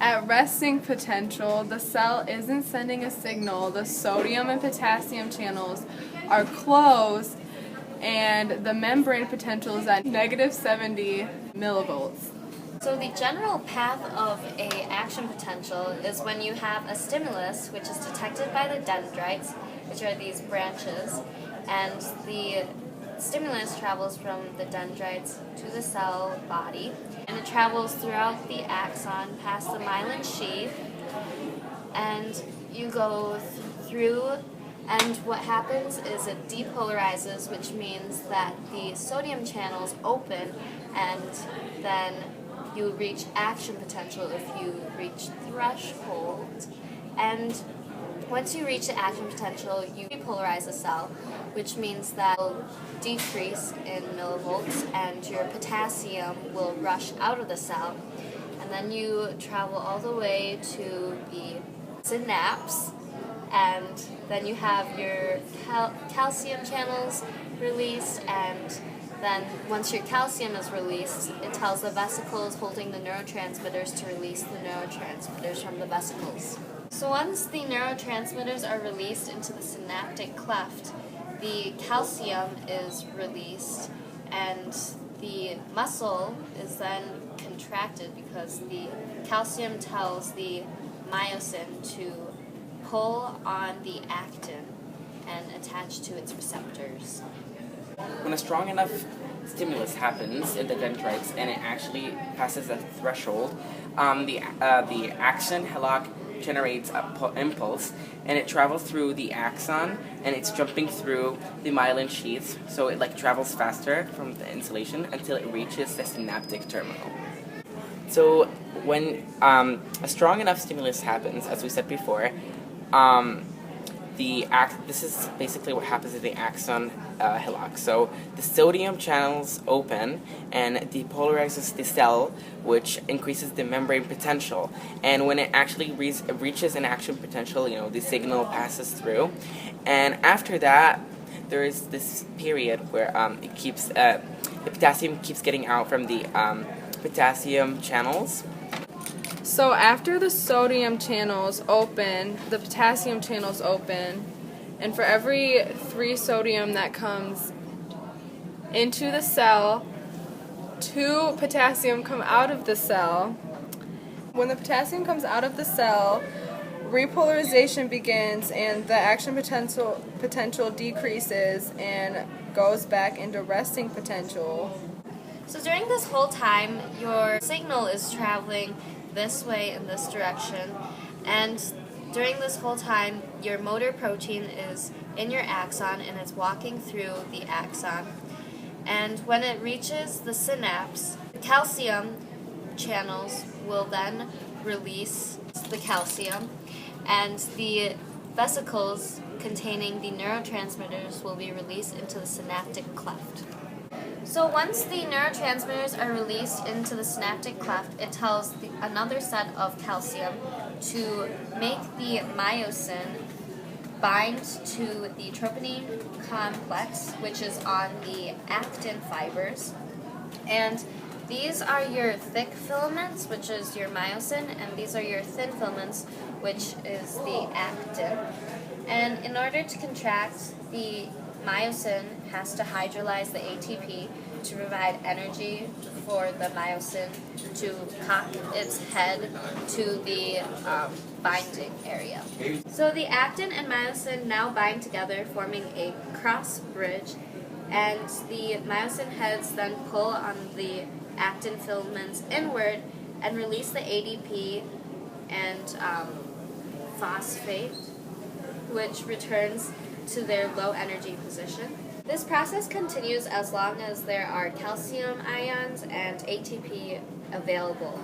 At resting potential, the cell isn't sending a signal. The sodium and potassium channels are closed, and the membrane potential is at negative 70 millivolts. So the general path of a action potential is when you have a stimulus, which is detected by the dendrites, which are these branches, and the stimulus travels from the dendrites to the cell body, and it travels throughout the axon past the myelin sheath, and you go through, and what happens is it depolarizes, which means that the sodium channels open, and then you reach action potential if you reach threshold. And once you reach the action potential, you depolarize the cell, which means that it will decrease in millivolts and your potassium will rush out of the cell. And then you travel all the way to the synapse, and then you have your calcium channels released, and then once your calcium is released, it tells the vesicles holding the neurotransmitters to release the neurotransmitters from the vesicles. So once the neurotransmitters are released into the synaptic cleft, the calcium is released, and the muscle is then contracted because the calcium tells the myosin to pull on the actin and attach to its receptors. When a strong enough stimulus happens in the dendrites and it actually passes a threshold, the axon hillock generates an impulse, and it travels through the axon, and it's jumping through the myelin sheath, so it travels faster from the insulation until it reaches the synaptic terminal. So when a strong enough stimulus happens, as we said before, this is basically what happens in the axon hillock. So the sodium channels open and depolarizes the cell, which increases the membrane potential. And when it actually reaches an action potential, the signal passes through. And after that, there is this period where the potassium keeps getting out from the potassium channels. So after the sodium channels open, the potassium channels open, and for every 3 sodium that comes into the cell, 2 potassium come out of the cell. When the potassium comes out of the cell, repolarization begins and the action potential decreases and goes back into resting potential. So during this whole time, your signal is traveling this way in this direction, and during this whole time your motor protein is in your axon and it's walking through the axon, and when it reaches the synapse, the calcium channels will then release the calcium, and the vesicles containing the neurotransmitters will be released into the synaptic cleft. So once the neurotransmitters are released into the synaptic cleft, it tells another set of calcium to make the myosin bind to the troponin complex, which is on the actin fibers. And these are your thick filaments, which is your myosin, and these are your thin filaments, which is the actin. And in order to contract, the myosin has to hydrolyze the ATP to provide energy for the myosin to cock its head to the binding area. So the actin and myosin now bind together, forming a cross bridge, and the myosin heads then pull on the actin filaments inward and release the ADP and phosphate, which returns to their low energy position. This process continues as long as there are calcium ions and ATP available.